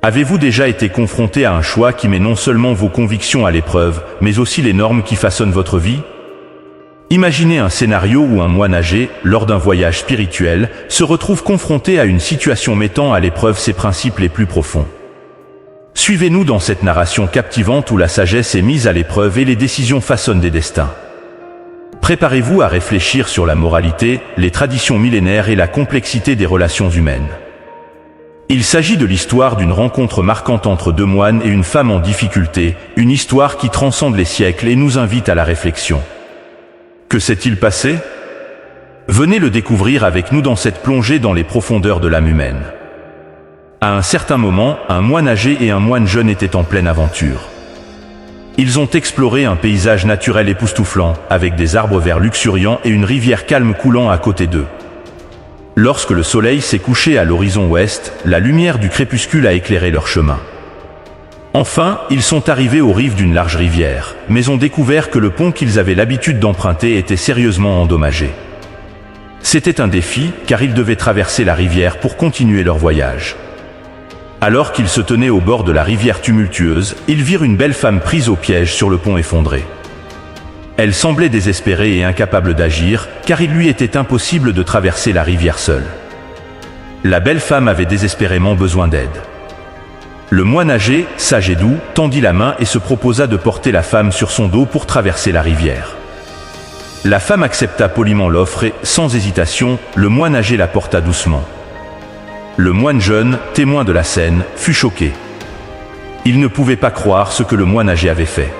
Avez-vous déjà été confronté à un choix qui met non seulement vos convictions à l'épreuve, mais aussi les normes qui façonnent votre vie? Imaginez un scénario où un moine âgé, lors d'un voyage spirituel, se retrouve confronté à une situation mettant à l'épreuve ses principes les plus profonds. Suivez-nous dans cette narration captivante où la sagesse est mise à l'épreuve et les décisions façonnent des destins. Préparez-vous à réfléchir sur la moralité, les traditions millénaires et la complexité des relations humaines. Il s'agit de l'histoire d'une rencontre marquante entre deux moines et une femme en difficulté, une histoire qui transcende les siècles et nous invite à la réflexion. Que s'est-il passé? Venez le découvrir avec nous dans cette plongée dans les profondeurs de l'âme humaine. À un certain moment, un moine âgé et un moine jeune étaient en pleine aventure. Ils ont exploré un paysage naturel époustouflant, avec des arbres verts luxuriants et une rivière calme coulant à côté d'eux. Lorsque le soleil s'est couché à l'horizon ouest, la lumière du crépuscule a éclairé leur chemin. Enfin, ils sont arrivés aux rives d'une large rivière, mais ont découvert que le pont qu'ils avaient l'habitude d'emprunter était sérieusement endommagé. C'était un défi, car ils devaient traverser la rivière pour continuer leur voyage. Alors qu'ils se tenaient au bord de la rivière tumultueuse, ils virent une belle femme prise au piège sur le pont effondré. Elle semblait désespérée et incapable d'agir, car il lui était impossible de traverser la rivière seule. La belle femme avait désespérément besoin d'aide. Le moine âgé, sage et doux, tendit la main et se proposa de porter la femme sur son dos pour traverser la rivière. La femme accepta poliment l'offre et, sans hésitation, le moine âgé la porta doucement. Le moine jeune, témoin de la scène, fut choqué. Il ne pouvait pas croire ce que le moine âgé avait fait.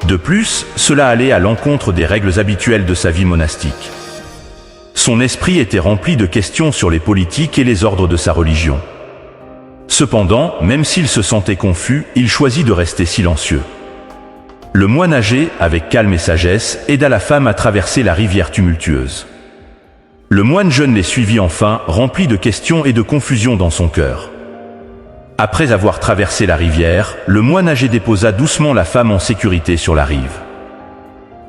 De plus, cela allait à l'encontre des règles habituelles de sa vie monastique. Son esprit était rempli de questions sur les politiques et les ordres de sa religion. Cependant, même s'il se sentait confus, il choisit de rester silencieux. Le moine âgé, avec calme et sagesse, aida la femme à traverser la rivière tumultueuse. Le moine jeune les suivit enfin, rempli de questions et de confusion dans son cœur. Après avoir traversé la rivière, le moine âgé déposa doucement la femme en sécurité sur la rive.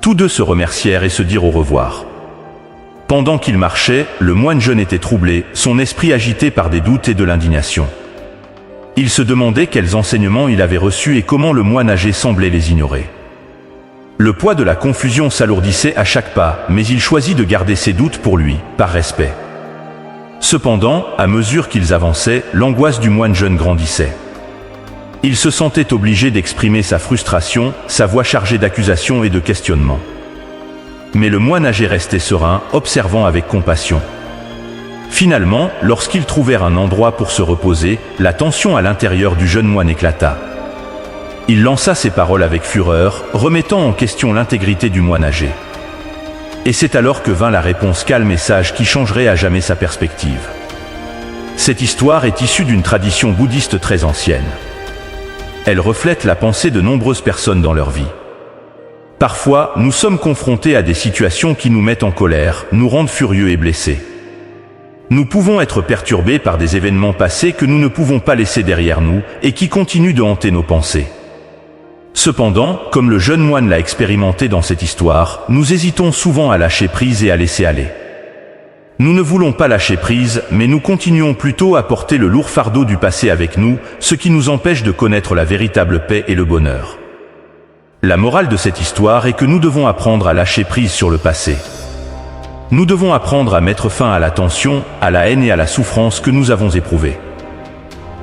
Tous deux se remercièrent et se dirent au revoir. Pendant qu'ils marchaient, le moine jeune était troublé, son esprit agité par des doutes et de l'indignation. Il se demandait quels enseignements il avait reçus et comment le moine âgé semblait les ignorer. Le poids de la confusion s'alourdissait à chaque pas, mais il choisit de garder ses doutes pour lui, par respect. Cependant, à mesure qu'ils avançaient, l'angoisse du moine jeune grandissait. Il se sentait obligé d'exprimer sa frustration, sa voix chargée d'accusations et de questionnements. Mais le moine âgé restait serein, observant avec compassion. Finalement, lorsqu'ils trouvèrent un endroit pour se reposer, la tension à l'intérieur du jeune moine éclata. Il lança ses paroles avec fureur, remettant en question l'intégrité du moine âgé. Et c'est alors que vint la réponse calme et sage qui changerait à jamais sa perspective. Cette histoire est issue d'une tradition bouddhiste très ancienne. Elle reflète la pensée de nombreuses personnes dans leur vie. Parfois, nous sommes confrontés à des situations qui nous mettent en colère, nous rendent furieux et blessés. Nous pouvons être perturbés par des événements passés que nous ne pouvons pas laisser derrière nous et qui continuent de hanter nos pensées. Cependant, comme le jeune moine l'a expérimenté dans cette histoire, nous hésitons souvent à lâcher prise et à laisser aller. Nous ne voulons pas lâcher prise, mais nous continuons plutôt à porter le lourd fardeau du passé avec nous, ce qui nous empêche de connaître la véritable paix et le bonheur. La morale de cette histoire est que nous devons apprendre à lâcher prise sur le passé. Nous devons apprendre à mettre fin à la tension, à la haine et à la souffrance que nous avons éprouvées.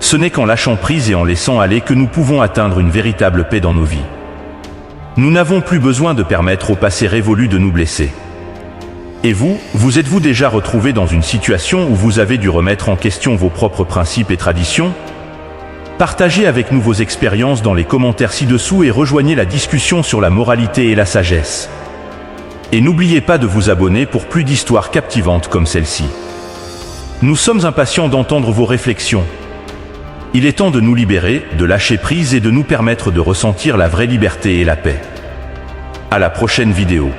Ce n'est qu'en lâchant prise et en laissant aller que nous pouvons atteindre une véritable paix dans nos vies. Nous n'avons plus besoin de permettre au passé révolu de nous blesser. Et vous, vous êtes-vous déjà retrouvé dans une situation où vous avez dû remettre en question vos propres principes et traditions? Partagez avec nous vos expériences dans les commentaires ci-dessous et rejoignez la discussion sur la moralité et la sagesse. Et n'oubliez pas de vous abonner pour plus d'histoires captivantes comme celle-ci. Nous sommes impatients d'entendre vos réflexions. Il est temps de nous libérer, de lâcher prise et de nous permettre de ressentir la vraie liberté et la paix. À la prochaine vidéo.